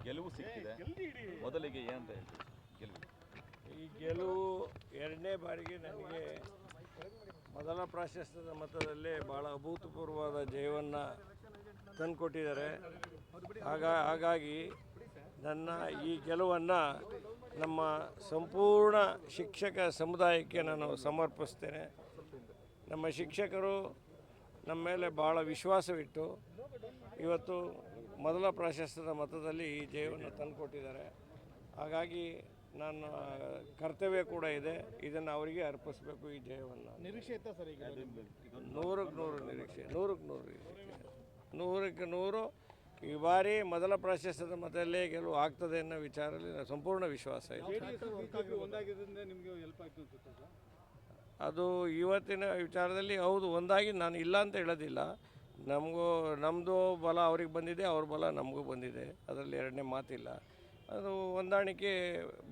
ಗೆಲುವು ಸಿಕ್ಕಿದೆ. ಮೊದಲಿಗೆ ಏನಂತ ಹೇಳ್ತೀವಿ ಗೆಲುವು? ಈ ಗೆಲುವು ಎರಡನೇ ಬಾರಿಗೆ ನನಗೆ ಮೊದಲ ಪ್ರಾಶಸ್ತ್ಯದ ಮತದಲ್ಲೇ ಭಾಳ ಅಭೂತಪೂರ್ವವಾದ ಜಯವನ್ನು ತಂದುಕೊಟ್ಟಿದ್ದಾರೆ. ಹಾಗಾಗಿ ನನ್ನ ಈ ಗೆಲುವನ್ನು ನಮ್ಮ ಸಂಪೂರ್ಣ ಶಿಕ್ಷಕ ಸಮುದಾಯಕ್ಕೆ ನಾನು ಸಮರ್ಪಿಸ್ತೇನೆ. ನಮ್ಮ ಶಿಕ್ಷಕರು ನಮ್ಮ ಮೇಲೆ ಭಾಳ ವಿಶ್ವಾಸವಿಟ್ಟು ಇವತ್ತು ಮೊದಲ ಪ್ರಾಶಸ್ತ್ಯದ ಮತದಲ್ಲಿ ಈ ಜಯವನ್ನು ತಂದುಕೊಟ್ಟಿದ್ದಾರೆ. ಹಾಗಾಗಿ ನನ್ನ ಕರ್ತವ್ಯ ಕೂಡ ಇದೆ, ಇದನ್ನು ಅವರಿಗೆ ಅರ್ಪಿಸಬೇಕು. ಈ ಜಯವನ್ನು ನಿರೀಕ್ಷೆ ಇತ್ತ ಸರ್? ಈಗ 100ಕ್ಕೆ 100 ನಿರೀಕ್ಷೆ, 100ಕ್ಕೆ 100 ಈ ಬಾರಿ ಮೊದಲ ಪ್ರಾಶಸ್ತ್ಯದ ಮತದಲ್ಲೇ ಗೆಲುವು ಆಗ್ತದೆ ಅನ್ನೋ ವಿಚಾರದಲ್ಲಿ ನಾನು ಸಂಪೂರ್ಣ ವಿಶ್ವಾಸ ಇದೆ. ಅದು ಇವತ್ತಿನ ವಿಚಾರದಲ್ಲಿ ಹೌದು, ಒಂದಾಗಿ ನಾನು ಇಲ್ಲ ಅಂತ ಹೇಳೋದಿಲ್ಲ. ನಮ್ಮದು ಬಲ ಅವ್ರಿಗೆ ಬಂದಿದೆ, ಅವ್ರ ಬಲ ನಮಗೂ ಬಂದಿದೆ, ಅದರಲ್ಲಿ ಎರಡನೇ ಮಾತಿಲ್ಲ. ಅದು ಹೊಂದಾಣಿಕೆ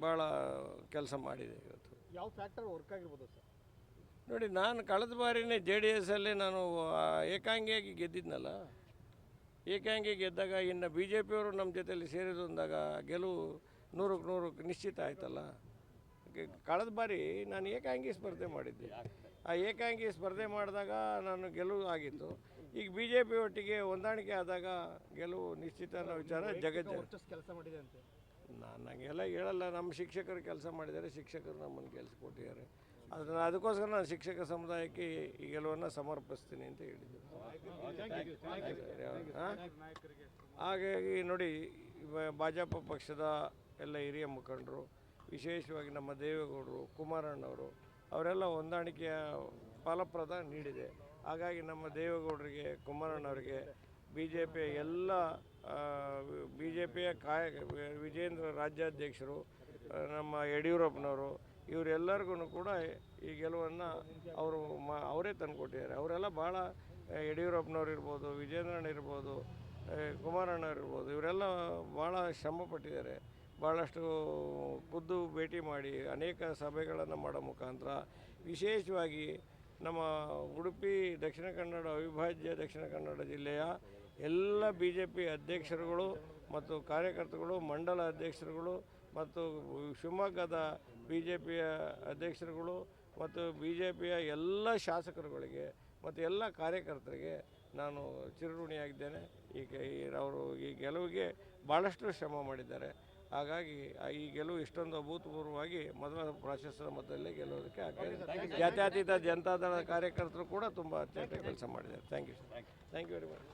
ಭಾಳ ಕೆಲಸ ಮಾಡಿದೆ ಇವತ್ತು. ಯಾವ ಫ್ಯಾಕ್ಟರ್ ವರ್ಕ್ ಆಗಿರ್ಬೋದು ಸರ್? ನೋಡಿ, ನಾನು ಕಳೆದ ಬಾರಿನೇ JDS ಅಲ್ಲೇ ನಾನು ಏಕಾಂಗಿಯಾಗಿ ಗೆದ್ದಿದ್ನಲ್ಲ. ಏಕಾಂಗಿ ಗೆದ್ದಾಗ ಇನ್ನು BJP ಅವರು ನಮ್ಮ ಜೊತೆಯಲ್ಲಿ ಸೇರಿದಂದಾಗ ಗೆಲುವು 100ಕ್ಕೆ 100 ನಿಶ್ಚಿತ ಆಯ್ತಲ್ಲ. ಕಳೆದ ಬಾರಿ ನಾನು ಏಕಾಂಗಿ ಸ್ಪರ್ಧೆ ಮಾಡಿದ್ದೆ. ಆ ಏಕಾಂಗಿ ಸ್ಪರ್ಧೆ ಮಾಡಿದಾಗ ನಾನು ಗೆಲುವು ಆಗಿತ್ತು. ಈಗ BJP ಒಟ್ಟಿಗೆ ಹೊಂದಾಣಿಕೆ ಆದಾಗ ಗೆಲುವು ನಿಶ್ಚಿತ ಅನ್ನೋ ವಿಚಾರ ಜಗತ್ತು ಕೆಲಸ ಮಾಡಿದೆ ಅಂತ ನಾನು ಹಂಗೆಲ್ಲ ಹೇಳಲ್ಲ. ನಮ್ಮ ಶಿಕ್ಷಕರು ಕೆಲಸ ಮಾಡಿದ್ದಾರೆ, ಶಿಕ್ಷಕರು ನಮ್ಮನ್ನು ಕೆಲಸ ಕೊಟ್ಟಿದ್ದಾರೆ. ಅದಕ್ಕೋಸ್ಕರ ನಾನು ಶಿಕ್ಷಕ ಸಮುದಾಯಕ್ಕೆ ಈ ಗೆಲುವನ್ನು ಸಮರ್ಪಿಸ್ತೀನಿ ಅಂತ ಹೇಳಿದ್ದೆ. ಹಾಗಾಗಿ ನೋಡಿ, ಭಾಜಪ ಪಕ್ಷದ ಎಲ್ಲ ಹಿರಿಯ ಮುಖಂಡರು, ವಿಶೇಷವಾಗಿ ನಮ್ಮ ದೇವೇಗೌಡರು, ಕುಮಾರಣ್ಣವರು, ಅವರೆಲ್ಲ ಹೊಂದಾಣಿಕೆಯ ಫಲಪ್ರದ ನೀಡಿದೆ. ಹಾಗಾಗಿ ನಮ್ಮ ದೇವೇಗೌಡರಿಗೆ, ಕುಮಾರಣ್ಣವರಿಗೆ, BJPಯ ಎಲ್ಲ BJPಯ ವಿಜೇಂದ್ರ ರಾಜ್ಯಾಧ್ಯಕ್ಷರು, ನಮ್ಮ ಯಡಿಯೂರಪ್ಪನವರು, ಇವರೆಲ್ಲರಿಗೂ ಕೂಡ ಈ ಗೆಲುವನ್ನು ಅವರೇ ತಂದುಕೊಟ್ಟಿದ್ದಾರೆ. ಅವರೆಲ್ಲ ಭಾಳ, ಯಡಿಯೂರಪ್ಪನವ್ರು ಇರ್ಬೋದು, ವಿಜೇಂದ್ರಣ್ಣ ಇರ್ಬೋದು, ಕುಮಾರಣ್ಣ ಇರ್ಬೋದು, ಇವರೆಲ್ಲ ಭಾಳ ಶ್ರಮಪಟ್ಟಿದ್ದಾರೆ. ಭಾಳಷ್ಟು ಖುದ್ದು ಭೇಟಿ ಮಾಡಿ ಅನೇಕ ಸಭೆಗಳನ್ನು ಮಾಡೋ ಮುಖಾಂತರ ವಿಶೇಷವಾಗಿ ನಮ್ಮ ಉಡುಪಿ ದಕ್ಷಿಣ ಕನ್ನಡ ಅವಿಭಾಜ್ಯ ದಕ್ಷಿಣ ಕನ್ನಡ ಜಿಲ್ಲೆಯ ಎಲ್ಲ BJP ಅಧ್ಯಕ್ಷರುಗಳು ಮತ್ತು ಕಾರ್ಯಕರ್ತರುಗಳು, ಮಂಡಲ ಅಧ್ಯಕ್ಷರುಗಳು ಮತ್ತು ಶಿವಮೊಗ್ಗದ BJPಯ ಅಧ್ಯಕ್ಷರುಗಳು ಮತ್ತು BJPಯ ಎಲ್ಲ ಶಾಸಕರುಗಳಿಗೆ ಮತ್ತು ಎಲ್ಲ ಕಾರ್ಯಕರ್ತರಿಗೆ ನಾನು ಚಿರಋಣಿಯಾಗಿದ್ದೇನೆ. ಅವರು ಈ ಗೆಲುವಿಗೆ ಭಾಳಷ್ಟು ಶ್ರಮ ಮಾಡಿದ್ದಾರೆ. ಹಾಗಾಗಿ ಈ ಗೆಲುವು ಇಷ್ಟೊಂದು ಅಭೂತಪೂರ್ವವಾಗಿ ಮೊದಲ ಪ್ರಾಶಸ್ತ್ಯದ ಮತದಲ್ಲೇ ಗೆಲ್ಲೋದಕ್ಕೆ ಆಗ್ತದೆ. ಜಾತ್ಯತೀತ ಜನತಾದಳದ ಕಾರ್ಯಕರ್ತರು ಕೂಡ ತುಂಬ ಅತ್ಯಂತ ಕೆಲಸ ಮಾಡಿದ್ದಾರೆ. Thank you very much.